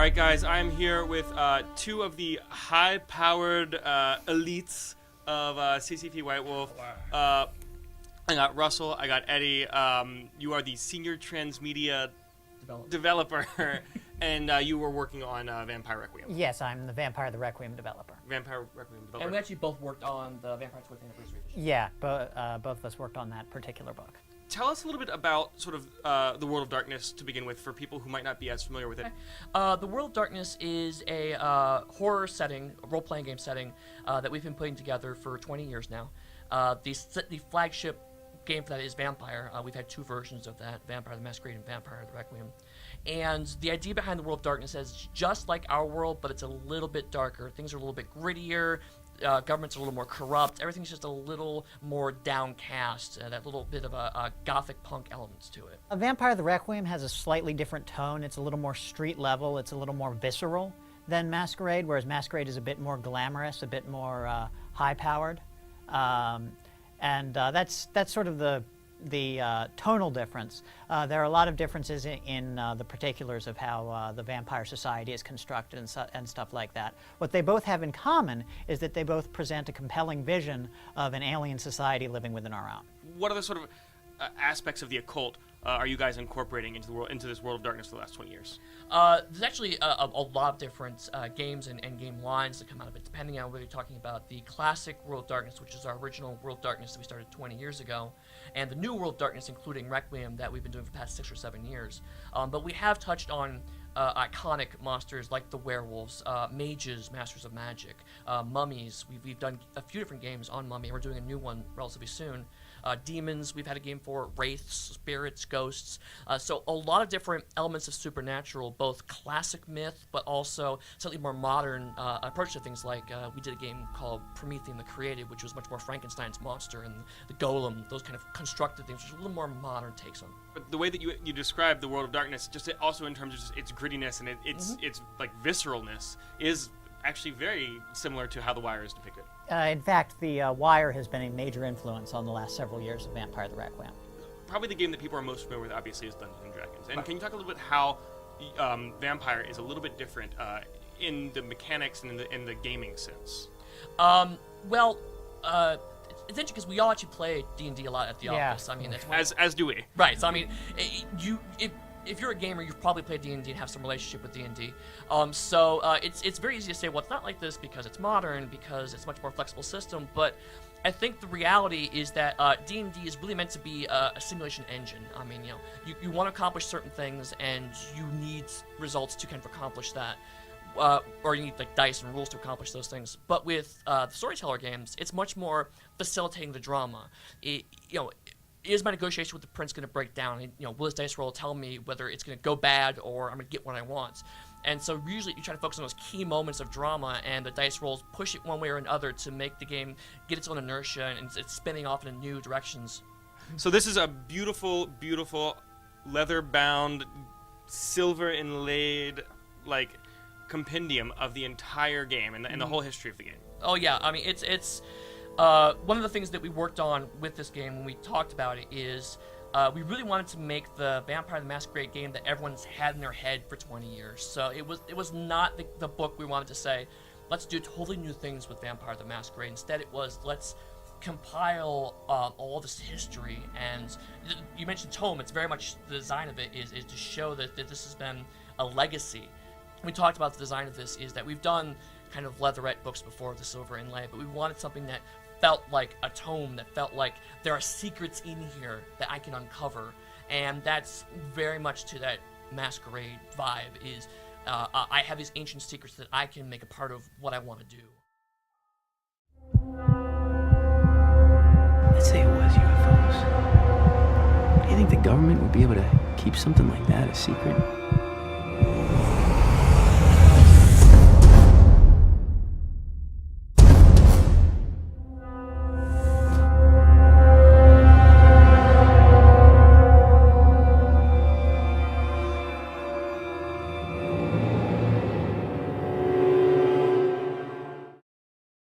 right, guys, I'm here with two of the high-powered elites of CCP White Wolf. I got Russell, I got Eddy. You are the senior transmedia developer, and you were working on Vampire Requiem. Yes, I'm the Vampire the Requiem developer. Vampire Requiem developer. And we actually both worked on the Vampire 20th Anniversary Edition. Yeah, both of us worked on that particular book. Tell us a little bit about sort of the World of Darkness to begin with, for people who might not be as familiar with it. The World of Darkness is a horror setting, a role-playing game setting that we've been putting together for 20 years now. The flagship game for that is Vampire. We've had two versions of that, Vampire the Masquerade and Vampire the Requiem. And the idea behind the World of Darkness is just like our world, but it's a little bit darker. Things are a little bit grittier. Governments are a little more corrupt. Everything's just a little more downcast. That little bit of a gothic punk elements to it. Vampire the Requiem has a slightly different tone. It's a little more street level. It's a little more visceral than Masquerade, whereas Masquerade is a bit more glamorous, a bit more high-powered. And that's sort of the tonal difference. There are a lot of differences in the particulars of how the vampire society is constructed and stuff like that. What they both have in common is that they both present a compelling vision of an alien society living within our own. What other sort of aspects of the occult are you guys incorporating into this World of Darkness for the last 20 years? There's actually a lot of different games and game lines that come out of it, depending on whether you're talking about the classic World of Darkness, which is our original World of Darkness that we started 20 years ago, and the new World of Darkness, including Requiem, that we've been doing for the past 6 or 7 years. But we have touched on iconic monsters like the werewolves, mages, masters of magic, mummies. We've done a few different games on mummy, and we're doing a new one relatively soon. Demons, we've had a game for wraiths, spirits, ghosts. So a lot of different elements of supernatural, both classic myth, but also slightly more modern approach to things. Like we did a game called Promethean the Created, which was much more Frankenstein's monster and the golem, those kind of constructed things, which are a little more modern takes on. But the way that you describe the World of Darkness, just also in terms of just its grittiness and its like visceralness, is actually very similar to how The Wire is depicted. In fact, The Wire has been a major influence on the last several years of Vampire the Requiem. Probably the game that people are most familiar with, obviously, is Dungeons & Dragons. And can you talk a little bit how Vampire is a little bit different in the mechanics and in the gaming sense? It's interesting because we all actually play D&D a lot at the office. I mean, that's as do we. Right. So I mean, if you're a gamer, you've probably played D&D and have some relationship with D&D. It's very easy to say, well, it's not like this because it's modern, because it's a much more flexible system. But I think the reality is that D&D is really meant to be a simulation engine. I mean, you want to accomplish certain things, and you need results to kind of accomplish that. Or you need like dice and rules to accomplish those things. But with the storyteller games, it's much more facilitating the drama. Is my negotiation with the prince going to break down? Will this dice roll tell me whether it's going to go bad or I'm going to get what I want? And so usually you try to focus on those key moments of drama, and the dice rolls push it one way or another to make the game get its own inertia, and it's spinning off in new directions. So this is a beautiful, beautiful, leather-bound, silver inlaid, like, compendium of the entire game and the whole history of the game. Oh yeah, I mean it's one of the things that we worked on with this game when we talked about it is we really wanted to make the Vampire the Masquerade game that everyone's had in their head for 20 years. So it was not the book we wanted to say, let's do totally new things with Vampire the Masquerade. Instead it was, let's compile all this history. And you mentioned tome. It's very much, the design of it is to show that this has been a legacy. We talked about the design of this is that we've done kind of leatherette books before with the silver inlay, but we wanted something that felt like a tome, that felt like there are secrets in here that I can uncover. And that's very much to that Masquerade vibe is I have these ancient secrets that I can make a part of what I want to do. Let's say it was UFOs. Do you think the government would be able to keep something like that a secret?